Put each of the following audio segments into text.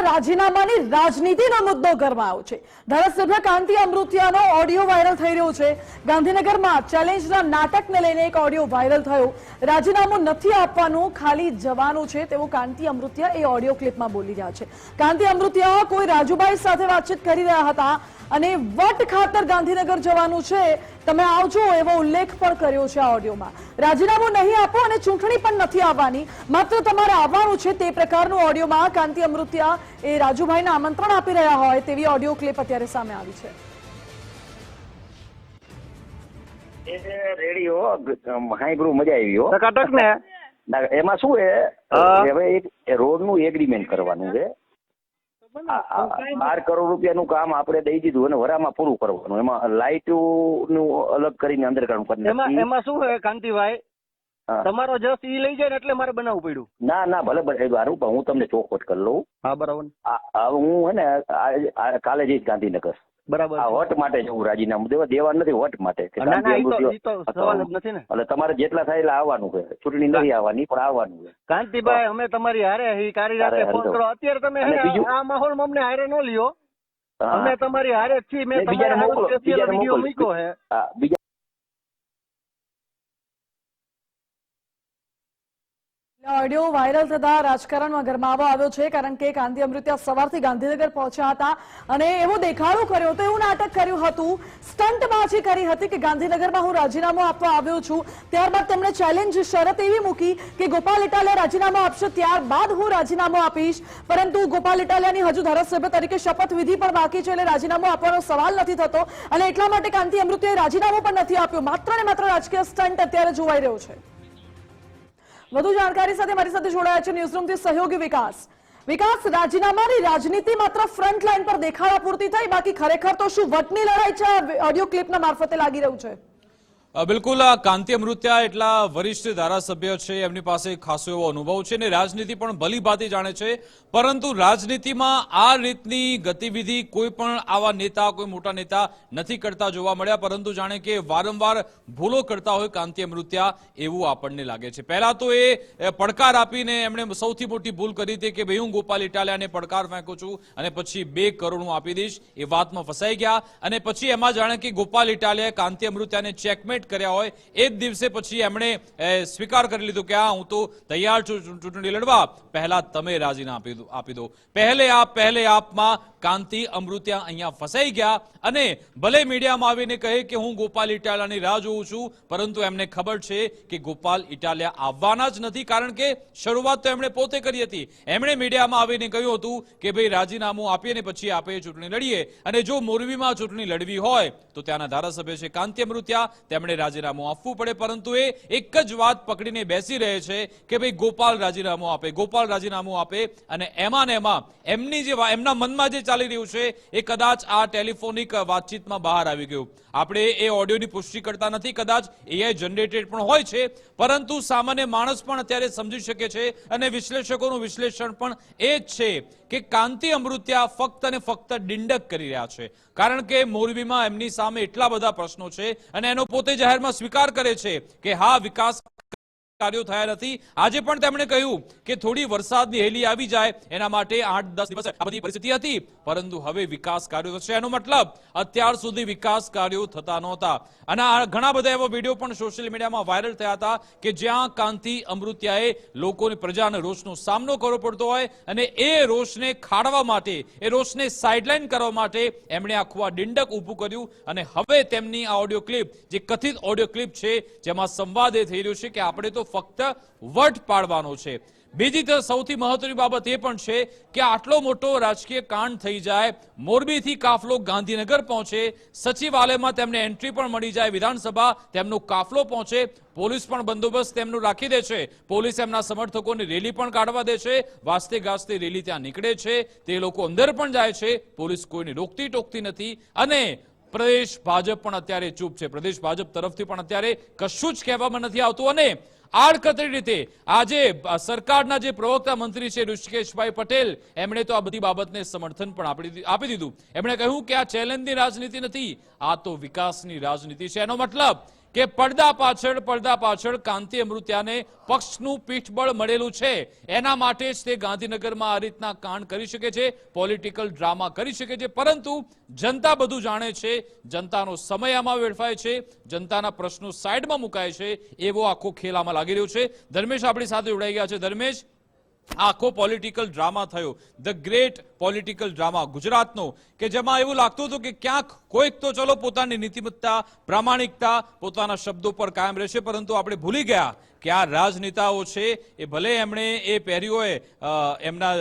રાજીનામાની રાજનીતિનો મુદ્દો ગરમાયો છે। ધારાસભ્ય કાંતિ અમૃતિયાનો ઓડિયો વાયરલ થઈ રહ્યો છે। ગાંધીનગરમાં ચેલેન્જના નાટકને લઈને એક ઓડિયો વાયરલ થયો। રાજીનામું નથી આપવાનું, ખાલી જવાનું છે તેવું કાંતિ અમૃતિયા એ ઓડિયો ક્લિપમાં બોલી રહ્યા છે। કાંતિ અમૃતિયા કોઈ રાજુભાઈ સાથે વાતચીત કરી રહ્યા હતા અને વટ ખાતર ગાંધીનગર જવાનું છે, તમે આવજો એવો ઉલ્લેખ પણ કર્યો છે આ ઓડિયોમાં। રાજીનામું નહીં આપો અને ચૂંટણી પણ નથી આવવાની, માત્ર તમારે આવવાનું છે તે પ્રકારનું ઓડિયોમાં કાંતિ અમૃતિયા એ રાજુભાઈને આમંત્રણ આપી રહ્યા હોય તેવી ઓડિયો ક્લિપ અત્યારે સામે આવી છે। રેડિયો હાઈબ્રુ મજા આવી હો ટકાટક ને એમાં શું છે હવે એક રોડ નું એગ્રીમેન્ટ કરવાનું છે। 12 કરોડ રૂપિયાનું કામ આપણે દઈ દીધું અને વરામાં પૂરું કરવાનું, એમાં લાઇટ નું અલગ કરીને અંદર કરવાનું। એમાં શું છે કાંતિભાઈ, તમારો જસ ઈ લઈ જાય ને એટલે મારે બનાવવું પડ્યું। ના ભલે સારું, હું તમને ચોખવટ કરી લઉં। હા બરાબર। હું હે ને કાલે જઈશ ગાંધીનગર, બરાબર, વટ માટે જવું, રાજીનામું દેવા નથી, વટ માટે। એટલે તમારે જેટલા થાય એટલે આવવાનું છે, ચૂંટણી નથી આવવાની પણ આવવાનું છે। કાંતિભાઈ અમે તમારી હારે કારી રાતે ફોન કરો, અત્યારે તમે આ માહોલ અમને હારે ન લ્યો, અમે તમારી હારે જ છીએ। મેં તમારા વિડીયો મૂક્યો છે। ઓડિયો વાયરલ થતા રાજકારણમાં ગરમાવો આવ્યો છે, કારણ કે કાંતિ અમૃતિયા સવારથી ગાંધીનગર પહોંચ્યા હતા અને એવો દેખાડો કર્યો હતો, એવું નાટક કર્યું હતું, સ્ટંટબાજી કરી હતી કે ગાંધીનગરમાં હું રાજીનામું આપવા આવ્યો છું। ત્યારબાદ તેમણે ચેલેન્જ શરત એવી મૂકી કે ગોપાલ ઇટાલિયા રાજીનામું આપશે ત્યારબાદ હું રાજીનામું આપીશ, પરંતુ ગોપાલ ઇટાલિયાની હજુ ધારાસભ્ય તરીકે શપથવિધિ પણ બાકી છે, એટલે રાજીનામું આપવાનો સવાલ નથી થતો અને એટલા માટે કાંતિ અમૃતિયાએ રાજીનામું પણ નથી આપ્યું। માત્ર ને માત્ર રાજકીય સ્ટંટ અત્યારે જોવાઈ રહ્યો છે। વધુ જાણકારી સાથે મારી સાથે જોડાયા છે ન્યૂઝરૂમથી સહયોગી વિકાસ। રાજીનામાની રાજનીતિ માત્ર ફ્રન્ટ લાઈન પર દેખાડા પૂરતી થઈ, બાકી ખરેખર તો શું વટની લડાઈ છે ઓડિયો ક્લિપના મારફતે લાગી રહ્યું છે? બિલકુલ, કાંતિ અમૃતિયા એટલા વરિષ્ઠ ધારાસભ્ય છે, એમની પાસે ખાસો એવો અનુભવ છે અને રાજનીતિ પણ ભલીભાંતિ જાણે છે, પરંતુ રાજનીતિમાં આ રીતની ગતિવિધિ કોઈ પણ આવા નેતા, કોઈ મોટા નેતા નથી કરતા જોવા મળ્યા, પરંતુ જાણે કે વારંવાર ભૂલો કરતા હોય કાંતિ અમૃતિયા એવું આપણને લાગે છે। પહેલા તો એ પડકાર આપીને એમણે સૌથી મોટી ભૂલ કરી હતી કે ભાઈ હું ગોપાલ ઇટાલિયાને પડકાર ફેંકું છું અને પછી 2 કરોડ હું આપી દઈશ, એ વાતમાં ફસાઈ ગયા અને પછી એમાં જાણે કે ગોપાલ ઇટાલિયાએ કાંતિ અમૃતિયાને ચેકમેટ કર્યા હોય એ જ દિવસે પછી એમણે સ્વીકાર કરી લીધું કે હા હું તો તૈયાર છું ચૂંટણી લડવા, પહેલા તમે રાજીનામું આપી દો। પહેલે આપમાં કાંતિ અમૃતિયા અહીંયા ફસાઈ ગયા અને ભલે મીડિયામાં આવીને કહે કે હું ગોપાલ ઇટાલિયાની રાહ જોઉં છું, પરંતુ એમને ખબર છે કે ગોપાલ ઇટાલિયા આવવાના જ નથી, કારણ કે શરૂઆત તો એમણે પોતે કરી હતી। એમણે મીડિયામાં આવીને કહ્યું હતું કે ભાઈ રાજીનામું આપીએ ને પછી આપણે ચૂંટણી લડીએ, અને જો મોરબીમાં ચૂંટણી લડવી હોય તો ત્યાંના ધારાસભ્ય છે કાંતિ અમૃતિયા, તેમણે રાજીનામું આપવું પડે, પરંતુ એ એક જ વાત પકડીને બેસી રહે છે કે ભાઈ ગોપાલ રાજીનામું આપે, ગોપાલ રાજીનામું આપે, અને એમાં ને એમાં એમના મનમાં જે ચાલી રહ્યું છે એ કદાચ આ ટેલિફોનિક વાતચીતમાં બહાર આવી ગયું। આપણે એ ઓડિયોની પુષ્ટિ કરતા નથી, કદાચ એઆઈ જનરેટેડ પણ હોય છે, પરંતુ સામાન્ય માણસ પણ અત્યારે સમજી શકે છે અને વિશ્લેષકોનું વિશ્લેષણ પણ એ જ છે કે કાંતિ અમૃતિયા ફક્ત અને ફક્ત ડિંડક કરી રહ્યા છે, કારણ કે મોરબીમાં એમની સામે એટલા બધા પ્રશ્નો છે અને એનો પોતે જાહેરમાં સ્વીકાર કરે છે કે હા વિકાસ કાર્યો થયા નથી। આજે પણ તેમણે કહ્યું કે થોડી વરસાદની હેલી આવી જાય એના માટે 8-10 દિવસ આ બધી પરિસ્થિતિ હતી, પરંતુ હવે વિકાસ કાર્યો થશે, એનો મતલબ અત્યાર સુધી વિકાસ કાર્યો થતા નહોતા। અને ઘણા બધા એવા વિડીયો પણ સોશિયલ મીડિયામાં વાયરલ થયા હતા કે જ્યાં કાંતિ અમૃતિયાએ લોકોને, પ્રજાને રોષનો સામનો કરવો પડતો હોય અને એ રોષને ખાળવા માટે, એ રોષને સાઇડલાઇન કરવા માટે એમણે આખું આ ડિંડક ઊભું કર્યું। અને હવે તેમની આ ઓડિયો ક્લિપ, જે કથિત ઓડિયો ક્લિપ છે, જેમાં સંવાદ એ થઈ રહ્યો છે કે આપણે તો ફક્ત વટ પાડવાનો છે। બીજી સૌથી મહત્વની બાબત એ પણ છે કે આટલો મોટો રાજકીય કાંડ થઈ જાય, મોરબીથી કાફલો ગાંધીનગર પહોંચે, સચિવાલયમાં તેમને એન્ટ્રી પણ મળી જાય, વિધાનસભા તેમનો કાફલો પહોંચે, પોલીસ પણ બંદોબસ્ત તેમનું રાખી દે છે, પોલીસ એમના સમર્થકોની રેલી પણ કાઢવા દે છે, વાસ્તે ગાસ્તે રેલી ત્યાં નીકળે છે, તે લોકો અંદર પણ જાય છે, પોલીસ કોઈને રોકતી ટોકતી નથી અને પ્રદેશ ભાજપ પણ અત્યારે ચૂપ છે। પ્રદેશ ભાજપ તરફથી પણ અત્યારે કશું જ કહેવામાં નથી આવતું અને આડકતરી રીતે આજે સરકારના જે પ્રવક્તા મંત્રી છે ઋષિકેશભાઈ પટેલ, એમણે તો આ બધી બાબતને સમર્થન પણ આપી દીધું। એમણે કહ્યું કે આ ચેલેન્જની રાજનીતિ નથી, આ તો વિકાસની રાજનીતિ છે। એનો મતલબ કે પડદા પાછળ કાંતિ અમૃત્યાને પક્ષનું પીઠબળ મળેલું છે, એના માટે જ તે ગાંધીનગરમાં આ રીતના કાંડ કરી શકે છે, પોલિટિકલ ડ્રામા કરી શકે છે. પરંતુ જનતા બધું જાણે છે, જનતાનો સમય આમાં વેડફાય છે, જનતાના પ્રશ્નો સાઈડમાં મુકાય છે, એવો આખો ખેલ આમાં લાગી રહ્યો છે. ધર્મેશ આપણી સાથે જોડાઈ ગયા છે. ધર્મેશ, આખો પોલિટિકલ ડ્રામા થયો, ધ ગ્રેટ પોલિટિકલ ડ્રામા ગુજરાતનો, કે જેમાં એવું લાગતું હતું કે ક્યાંક કોઈક તો ચલો પોતાની નીતિમત્તા, પ્રામાણિકતા, પોતાના શબ્દો પર કાયમ રહેશે, પરંતુ આપણે ભૂલી ગયા કે આ રાજનેતાઓ છે એ ભલે એમણે એ પહેર્યું હોય એમના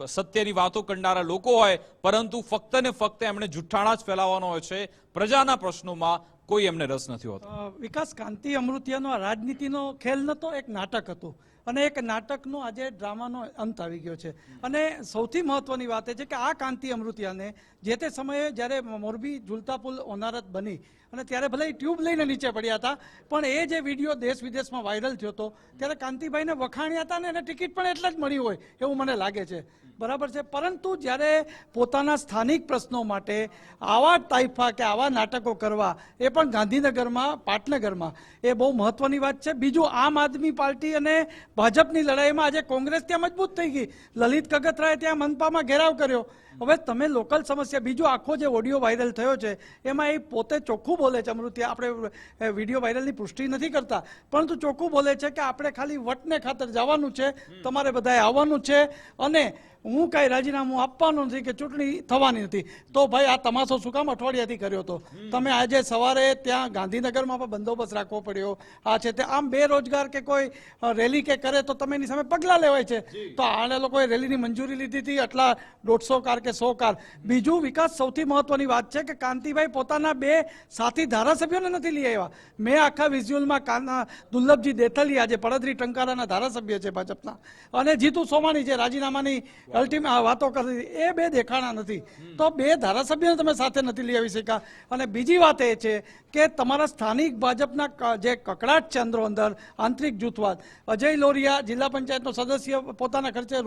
સત્યની વાતો કરનારા લોકો હોય, પરંતુ ફક્ત ને ફક્ત એમણે જુઠ્ઠાણા જ ફેલાવવાનો હોય છે, પ્રજાના પ્રશ્નોમાં કોઈ એમને રસ નથી હોતો. વિકાસ, કાંતિ અમૃતિયાનો રાજનીતિનો ખેલ નતો, એક નાટક હતું, અને એક નાટકનો આજે ડ્રામાનો અંત આવી ગયો છે. અને સૌથી મહત્વની વાત એ છે કે આ કાંતિ અમૃતિયાને જે તે સમયે જ્યારે મોરબી ઝુલતા પુલ હોનારત બની અને ત્યારે ભલે ટ્યુબ લઈને નીચે પડ્યા હતા, પણ એ જે વિડીયો દેશ વિદેશમાં વાયરલ થયો હતો ત્યારે કાંતિભાઈને વખાણ્યા હતા ને એને ટિકિટ પણ એટલે જ મળી હોય એવું મને લાગે છે. બરાબર છે. પરંતુ જ્યારે પોતાના સ્થાનિક પ્રશ્નો માટે આવા તાઇફા કે આવા નાટકો કરવા, એ પણ ગાંધીનગરમાં, પાટનગરમાં, એ બહુ મહત્વની વાત છે. બીજું, આમ આદમી પાર્ટી અને ભાજપની લડાઈમાં આજે કોંગ્રેસ ત્યાં મજબૂત થઈ ગઈ. લલિત કગથરાએ ત્યાં મનપામાં ઘેરાવ કર્યો. હવે તમે લોકલ સમસ્યા, બીજો આખો જે ઓડિયો વાયરલ થયો છે એમાં એ પોતે ચોખ્ખું બોલે છે અમૃતિયા, આપણે વિડીયો વાયરલની પુષ્ટિ નથી કરતા, પરંતુ ચોખ્ખું બોલે છે કે આપણે ખાલી વટને ખાતર જવાનું છે, તમારે બધાએ આવવાનું છે, અને હું કાંઈ રાજીનામું આપવાનું નથી કે ચૂંટણી થવાની નથી. તો ભાઈ આ તમાશો શું કામ અઠવાડિયાથી કર્યો હતો? તમે આજે સવારે ત્યાં ગાંધીનગરમાં પણ બંદોબસ્ત રાખવો પડ્યો, આ છે તે. આમ બેરોજગાર કે કોઈ રેલી કે કરે તો તમે એની સામે પગલાં લેવાય છે. તો આને લોકોએ રેલીની મંજૂરી લીધી હતી, આટલા 150 કાર કે 100 કાર. બીજું, વિકાસ, સૌથી મહત્વની વાત છે કે કાંતિભાઈ પોતાના 2 સાથી ધારાસભ્યોને નથી લઈ આવ્યા. મેં આખા વિઝ્યુઅલમાં દુર્લભજી દેથલિયા, જે પડદરી ટંકારાના ધારાસભ્ય છે ભાજપના, અને જીતુ સોમાણી, જે રાજીનામાની અલ્ટિમેટ વાતો કરી, એ 2 દેખાણા નથી. તો 2 ધારાસભ્યોને તમે સાથે નથી લઈ આવી શક્યા. અને બીજી વાત એ છે કે તમારા સ્થાનિક ભાજપના જે કકડાટ છે અંદરો અંદર, આંતરિક જૂથવાદ, અજય લોરિયા જિલ્લા પંચાયતનો સદસ્ય પોતાના ખર્ચે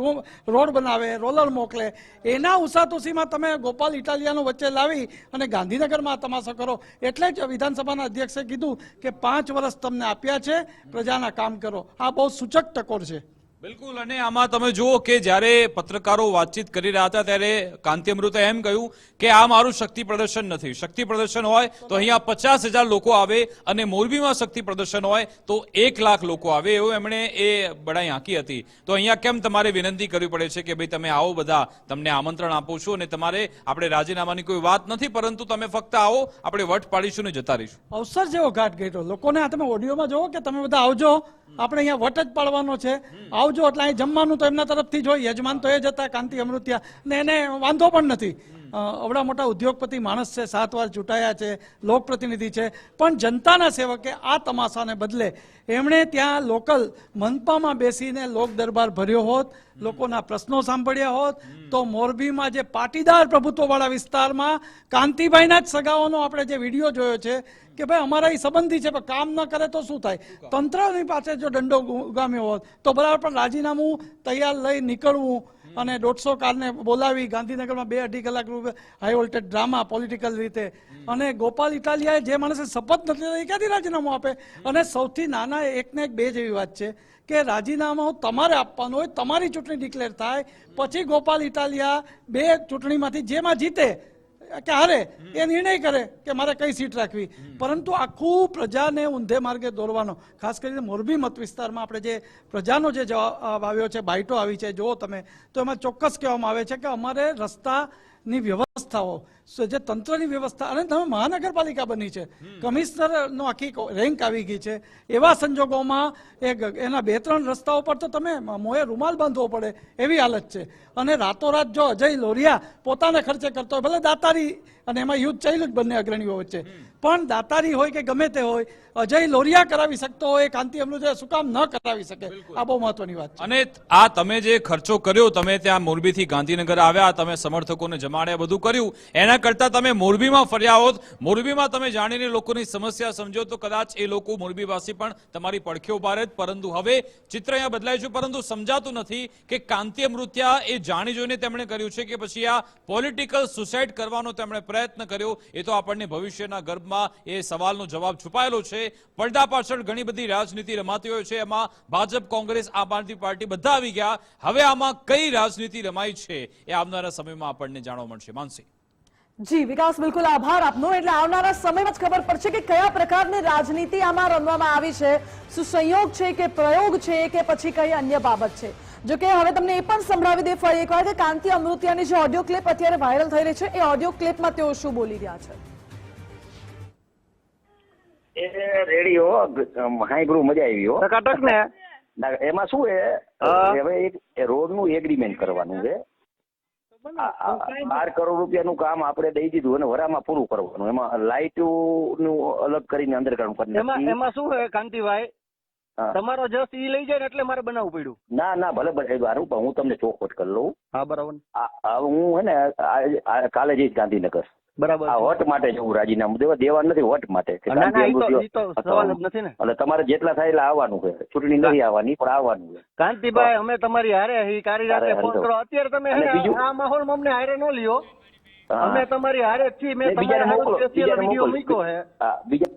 રોડ બનાવે, રોલર મોકલે, એના ઉસાતુસીમાં તમે ગોપાલ ઇટાલિયાનો વચ્ચે લાવી અને ગાંધીનગરમાં તમાશો કરો. એટલે જ વિધાનસભાના અધ્યક્ષે કીધું કે 5 વર્ષ તમને આપ્યા છે, પ્રજાના કામ કરો. આ બહુ સૂચક ટકોર છે. બિલકુલ. અને આમાં તમે જુઓ કે જ્યારે પત્રકારો વાતચીત કરી રહ્યા હતા ત્યારે કાંતિ અમૃતાએ એમ કહ્યું કે આ મારું શક્તિ પ્રદર્શન નથી. શક્તિ પ્રદર્શન હોય તો અહીંયા 50,000 લોકો આવે, અને મોરબીમાં શક્તિ પ્રદર્શન હોય તો 1 લાખ લોકો આવે, એવું એમણે એ બડાઈ આંકી હતી. તો અહીંયા કેમ તમારે વિનંતી કરવી પડે છે કે ભાઈ તમે આવો, બધા તમને આમંત્રણ આપું છું, અને તમારે આપણે રાજીનામાની કોઈ વાત નથી, પરંતુ તમે ફક્ત આવો, આપણે વટ પાડીશું ને જતા રહીશું. અવસર જેવો ઘાટ ઘટ્યો. લોકોને આ તમે ઓડિયોમાં જોવો કે તમે બધા આવજો, આપણે અહીંયા વટ જ પાડવાનો છે, આવજો. એટલે અહીં જમવાનું તો એમના તરફથી જ હોય, યજમાન તો એ જ હતા કાંતિ અમૃતિયા, ને એને વાંધો પણ નથી. અવડા મોટા ઉદ્યોગપતિ માણસ છે, 7 વાર ચૂંટાયા છે, લોકપ્રતિનિધિ છે, પણ જનતાના સેવકે આ તમાશાને બદલે એમણે ત્યાં લોકલ મનપામાં બેસીને લોક દરબાર ભર્યો હોત, લોકોના પ્રશ્નો સાંભળ્યા હોત, તો મોરબીમાં જે પાટીદાર પ્રભુત્વવાળા વિસ્તારમાં કાંતિભાઈના જ સગાઓનો આપણે જે વિડીયો જોયો છે કે ભાઈ અમારા એ સંબંધી છે, પણ કામ ન કરે તો શું થાય? તંત્રની પાસે જો દંડો ઉગામ્યો હોત તો બરાબર, પણ રાજીનામું તૈયાર લઈ નીકળવું અને 150 કારને બોલાવી ગાંધીનગરમાં 2-2.5 કલાક હાઈ વોલ્ટેજ ડ્રામા પોલિટિકલ રીતે, અને ગોપાલ ઇટાલિયાએ જે માણસે શપથ નથી લીધી, ક્યાંથી રાજીનામું આપે? અને સૌથી નાના એકને એક 2 જેવી વાત છે કે રાજીનામું તમારે આપવાનું હોય, તમારી ચૂંટણી ડિક્લેર થાય, પછી ગોપાલ ઇટાલિયા 2 ચૂંટણીમાંથી જેમાં જીતે કે હારે એ નિર્ણય કરે કે મારે કઈ સીટ રાખવી. પરંતુ આખું પ્રજાને ઊંધે માર્ગે દોરવાનો, ખાસ કરીને મોરબી મત વિસ્તારમાં આપણે જે પ્રજાનો જે જવાબ આવ્યો છે, બાઇટો આવી છે, જુઓ તમે, તો એમાં ચોક્કસ કહેવામાં આવે છે કે અમારે રસ્તાની વ્યવસ્થાઓ, જે તંત્રની વ્યવસ્થા, અને તમે મહાનગરપાલિકા બની છે, કમિશનરનો આખી રેન્ક આવી ગઈ છે, એવા સંજોગોમાં એના 2-3 રસ્તાઓ પર તો તમે મોંએ રૂમાલ બાંધવો પડે એવી હાલત છે. અને રાતોરાત જો અજય લોરિયા પોતાના ખર્ચે કરતો હોય, ભલે દાતારી, અને એમાં યુદ્ધ ચાલ્યું જ બંને અગ્રણીઓ વચ્ચે, પણ દાતારી હોય કે ગમે તે હોય, અજય લોરિયા કરાવી શકતો હોય, કાંતિ અમૃતિયા શું કામ ન કરાવી શકે? આ બહુ મહત્વની વાત છે. અને આ તમે જે ખર્ચો કર્યો, તમે ત્યાં મોરબીથી ગાંધીનગર આવ્યા, તમે સમર્થકોને જમાડ્યા, બધું કર્યું, એના કરતા તમે મોરબીમાં ફર્યા હોત, મોરબીમાં તમે જાણીને લોકોની સમસ્યા સમજો, તો કદાચ એ લોકો મોરબીવાસી પણ તમારી પડખે ઉભા રહે. પરંતુ હવે ચિત્ર અહીંયા બદલાય છે, પરંતુ સમજાતું નથી કે કાંતિ અમૃતિયા એ જાણી જોઈને તેમણે કર્યું છે કે પછી આ પોલિટિકલ સુસાઇડ કરવાનો તેમણે પ્રયત્ન કર્યો એ તો આપણને ભવિષ્યના ગર્ભમાં એ સવાલનો જવાબ છુપાયેલો છે. પડદા પાછળ ઘણી બધી રાજનીતિ રમાતી હોય છે. એમાં ભાજપ, કોંગ્રેસ, આમ આદમી પાર્ટી બધા આવી ગયા. હવે આમાં કઈ રાજનીતિ રમાઈ છે એ આવનારા સમયમાં આપણને જાણવા મળશે. માનસી. જી વિકાસ, બિલકુલ આભાર આપનો. એટલે આવનારા સમયમાં જ ખબર પડશે કે કયા પ્રકારની રાજનીતિ આમાં રમવામાં આવી છે. શું સંયોગ છે કે પ્રયોગ છે કે પછી કઈ અન્ય બાબત છે. જો કે હવે તમને એ પણ સંભળાવી દે ફરી એકવાર કે કાંતિ અમૃતિયાની જે ઓડિયો ક્લિપ અત્યારે વાયરલ થઈ રહી છે એ ઓડિયો ક્લિપમાં તેઓ શું બોલી રહ્યા છે. એ રેડિયો હાઈબ્રુ મજા આવી હો. ટકાટક ને એમાં શું હવે એક રોડ નું એગ્રીમેન્ટ કરવાનું છે. 12 કરોડ રૂપિયાનું કામ આપણે દઈ દીધું અને વરામાં પૂરું કરવાનું. એમાં લાઇટ નું અલગ કરીને અંડરગ્રાઉન્ડ કરી નાખ્યું. એમાં શું છે કાંતિભાઈ, તમારો જસ ઈ લઈ જાય ને એટલે મારે બનાવવું પડ્યું. ના ભલે સારું, પણ હું તમને ચોખવટ કરી લઉં. હા બરાબર. હું હે ને કાલે જઈશ ગાંધીનગર. બરાબર. આ વટ માટે જવું, રાજીનામું દેવા નથી, વટ માટે. એટલે તમારે જેટલા થાય એટલે આવવાનું છે. ચૂંટણી નથી આવવાની પણ આવવાનું છે. કાંતિભાઈ અમે તમારી હારે કારી રાતે ફોન કરો. અત્યારે તમે આ માહોલ અમને હારે ન લ્યો. અમે તમારી હારે જ છીએ. મેં તમારા વિડીયો મૂક્યો છે. બીજા